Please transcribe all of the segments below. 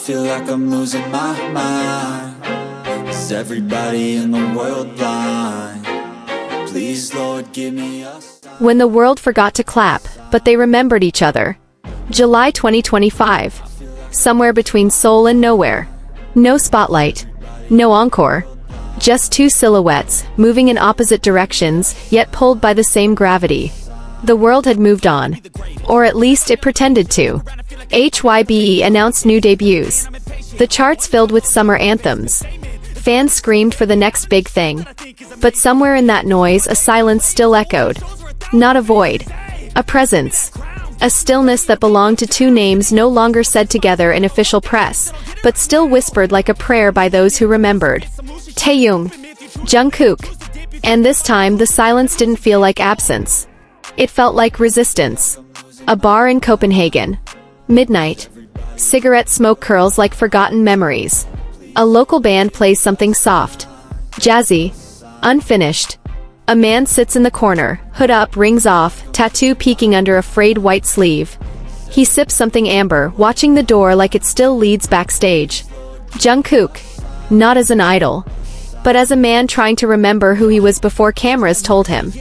feel like I'm losing my mind. Is everybody in the world blind? Please, Lord, give me a sign. When the world forgot to clap, but they remembered each other. July 2025. Somewhere between Seoul and nowhere. No spotlight. No encore. Just two silhouettes, moving in opposite directions, yet pulled by the same gravity. The world had moved on. Or at least it pretended to. HYBE announced new debuts. The charts filled with summer anthems. Fans screamed for the next big thing. But somewhere in that noise a silence still echoed. Not a void. A presence. A stillness that belonged to two names no longer said together in official press, but still whispered like a prayer by those who remembered. Taehyung. Jungkook. And this time the silence didn't feel like absence. It felt like resistance. A bar in Copenhagen. Midnight. Cigarette smoke curls like forgotten memories. A local band plays something soft. Jazzy. Unfinished. A man sits in the corner, hood up, rings off, tattoo peeking under a frayed white sleeve. He sips something amber, watching the door like it still leads backstage. Jungkook. Not as an idol, but as a man trying to remember who he was before cameras told him.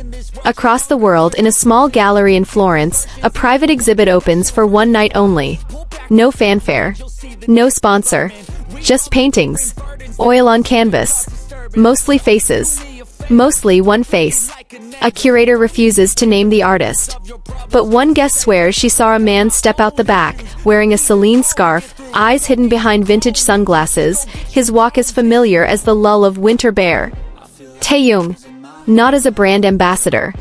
Across the world, in a small gallery in Florence, a private exhibit opens for one night only. No fanfare. No sponsor. Just paintings. Oil on canvas. Mostly faces. Mostly one face. A curator refuses to name the artist. But one guest swears she saw a man step out the back, wearing a Celine scarf, eyes hidden behind vintage sunglasses, his walk as familiar as the lull of winter bear. Taehyung. Not as a brand ambassador,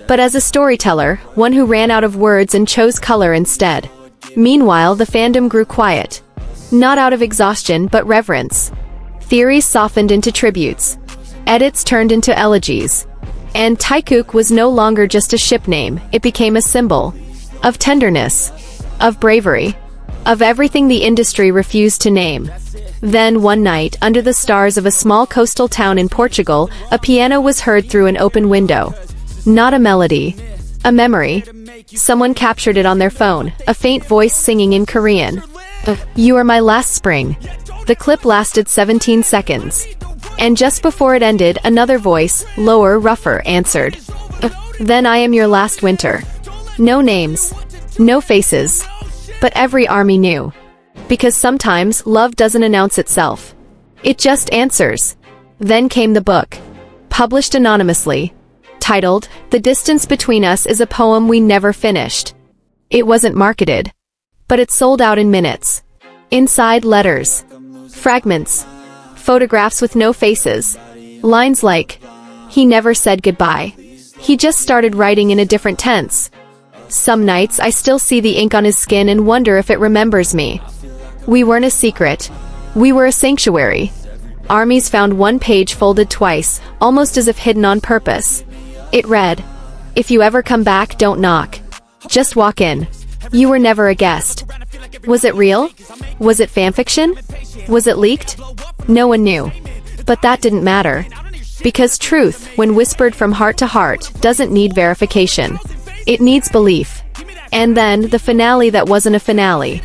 but as a storyteller, one who ran out of words and chose color instead. Meanwhile, the fandom grew quiet. Not out of exhaustion but reverence. Theories softened into tributes. Edits turned into elegies. And Taekook was no longer just a ship name, it became a symbol. Of tenderness. Of bravery. Of everything the industry refused to name. Then, one night, under the stars of a small coastal town in Portugal, a piano was heard through an open window. Not a melody. A memory. Someone captured it on their phone, a faint voice singing in Korean. You are my last spring. The clip lasted 17 seconds. And just before it ended, another voice, lower, rougher, answered. Then I am your last winter. No names. No faces. But every army knew. Because sometimes, love doesn't announce itself. It just answers. Then came the book. Published anonymously. Titled, The Distance Between Us is a Poem We Never Finished. It wasn't marketed. But it sold out in minutes. Inside, letters. Fragments. Photographs with no faces. Lines like, he never said goodbye. He just started writing in a different tense. Some nights I still see the ink on his skin and wonder if it remembers me. We weren't a secret. We were a sanctuary. Armies found one page folded twice, almost as if hidden on purpose. It read, if you ever come back, don't knock. Just walk in. You were never a guest. Was it real? Was it fanfiction? Was it leaked? No one knew. But that didn't matter. Because truth, when whispered from heart to heart, doesn't need verification. It needs belief. And then, the finale that wasn't a finale.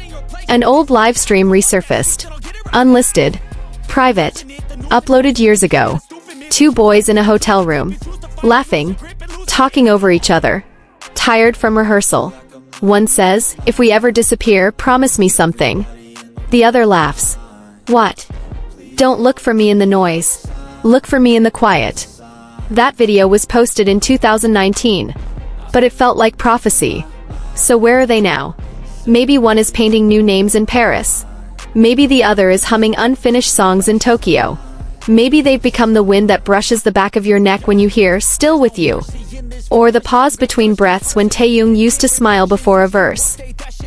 An old livestream resurfaced. Unlisted. Private. Uploaded years ago. Two boys in a hotel room. Laughing. Talking over each other. Tired from rehearsal. One says, if we ever disappear, promise me something. The other laughs. What? Don't look for me in the noise. Look for me in the quiet. That video was posted in 2019. But it felt like prophecy. So where are they now? Maybe one is painting new names in Paris. Maybe the other is humming unfinished songs in Tokyo. Maybe they've become the wind that brushes the back of your neck when you hear "Still with You." Or the pause between breaths when Taehyung used to smile before a verse.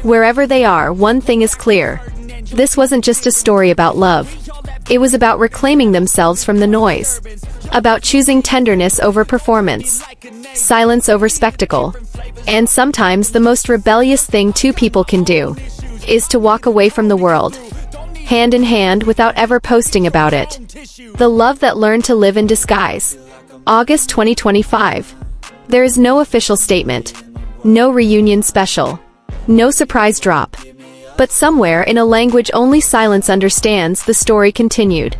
Wherever they are, one thing is clear. This wasn't just a story about love. It was about reclaiming themselves from the noise. About choosing tenderness over performance. Silence over spectacle. And sometimes the most rebellious thing two people can do is to walk away from the world, hand in hand, without ever posting about it. The love that learned to live in disguise. August 2025. There is no official statement. No reunion special. No surprise drop. But somewhere in a language only silence understands, the story continued.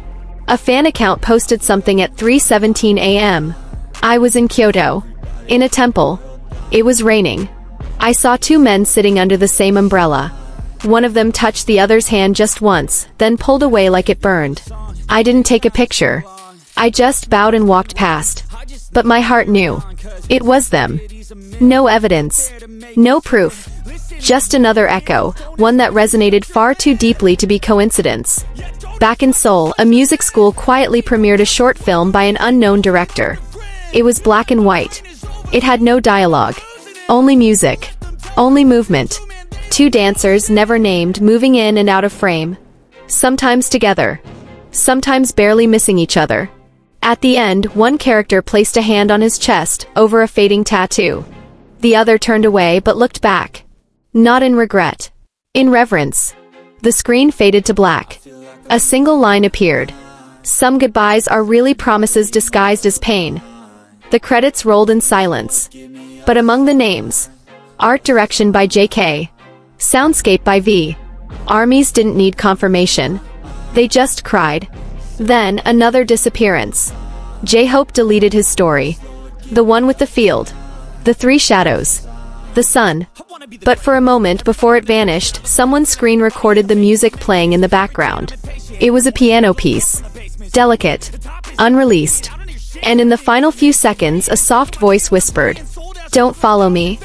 A fan account posted something at 3:17 a.m. I was in Kyoto. In a temple. It was raining. I saw two men sitting under the same umbrella. One of them touched the other's hand just once, then pulled away like it burned. I didn't take a picture. I just bowed and walked past. But my heart knew. It was them. No evidence. No proof. Just another echo, one that resonated far too deeply to be coincidence. Back in Seoul, a music school quietly premiered a short film by an unknown director. It was black and white. It had no dialogue. Only music. Only movement. Two dancers, never named, moving in and out of frame. Sometimes together. Sometimes barely missing each other. At the end, one character placed a hand on his chest, over a fading tattoo. The other turned away but looked back. Not in regret. In reverence. The screen faded to black. A single line appeared. Some goodbyes are really promises disguised as pain. The credits rolled in silence. But among the names, art direction by JK. Soundscape by V. Armies didn't need confirmation. They just cried. Then, another disappearance. JHope deleted his story. The one with the field. The three shadows. The sun. But for a moment before it vanished, someone's screen recorded the music playing in the background. It was a piano piece. Delicate. Unreleased. And in the final few seconds, a soft voice whispered, "Don't follow me.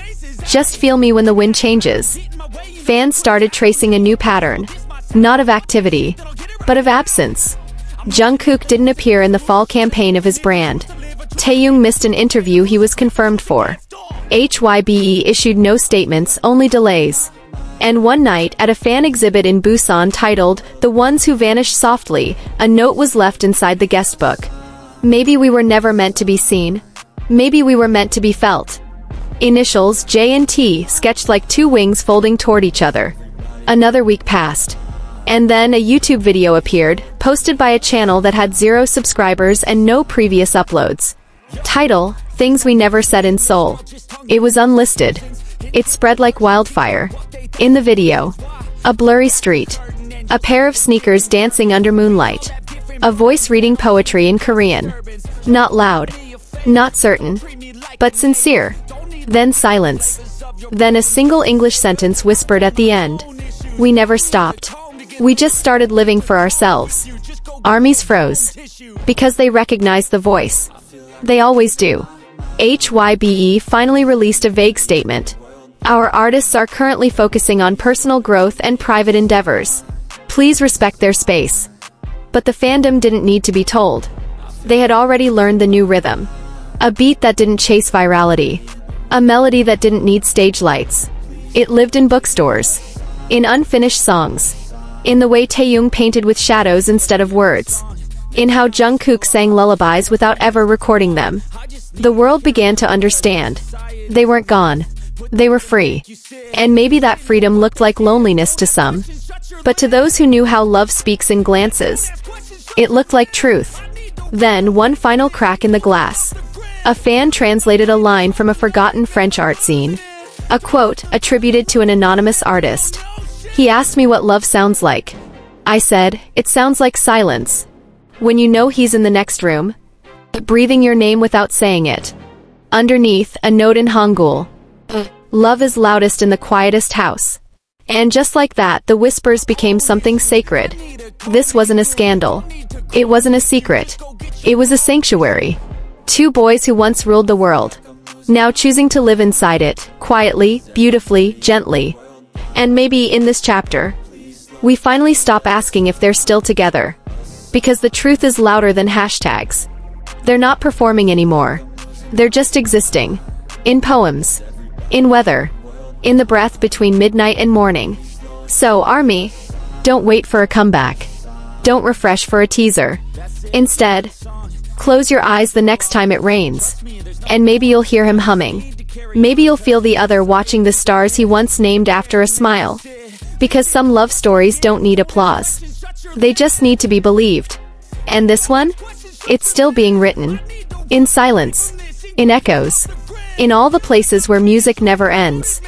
Just feel me when the wind changes." Fans started tracing a new pattern. Not of activity, but of absence. Jungkook didn't appear in the fall campaign of his brand. Taehyung missed an interview he was confirmed for. HYBE issued no statements, only delays. And one night, at a fan exhibit in Busan titled, "The Ones Who Vanished Softly," a note was left inside the guest book. Maybe we were never meant to be seen. Maybe we were meant to be felt. Initials J and T sketched like two wings folding toward each other. Another week passed. And then a YouTube video appeared, posted by a channel that had 0 subscribers and no previous uploads. Title, "Things We Never Said in Seoul." It was unlisted. It spread like wildfire. In the video, a blurry street. A pair of sneakers dancing under moonlight. A voice reading poetry in Korean. Not loud. Not certain. But sincere. Then silence. Then a single English sentence whispered at the end. We never stopped. We just started living for ourselves. Armies froze. Because they recognized the voice. They always do. HYBE finally released a vague statement. Our artists are currently focusing on personal growth and private endeavors. Please respect their space. But the fandom didn't need to be told. They had already learned the new rhythm. A beat that didn't chase virality. A melody that didn't need stage lights. It lived in bookstores. In unfinished songs. In the way Taehyung painted with shadows instead of words. In how Jungkook sang lullabies without ever recording them. The world began to understand. They weren't gone. They were free. And maybe that freedom looked like loneliness to some. But to those who knew how love speaks in glances, it looked like truth. Then, one final crack in the glass. A fan translated a line from a forgotten French art scene. A quote attributed to an anonymous artist. He asked me what love sounds like. I said, it sounds like silence. When you know he's in the next room. Breathing your name without saying it. Underneath, a note in Hangul. Love is loudest in the quietest house. And just like that, the whispers became something sacred. This wasn't a scandal. It wasn't a secret. It was a sanctuary. Two boys who once ruled the world. Now choosing to live inside it, quietly, beautifully, gently. And maybe in this chapter, we finally stop asking if they're still together. Because the truth is louder than hashtags. They're not performing anymore. They're just existing. In poems. In weather. In the breath between midnight and morning. So, ARMY, don't wait for a comeback. Don't refresh for a teaser. Instead, close your eyes the next time it rains. And maybe you'll hear him humming. Maybe you'll feel the other watching the stars he once named after a smile. Because some love stories don't need applause. They just need to be believed. And this one? It's still being written. In silence. In echoes. In all the places where music never ends.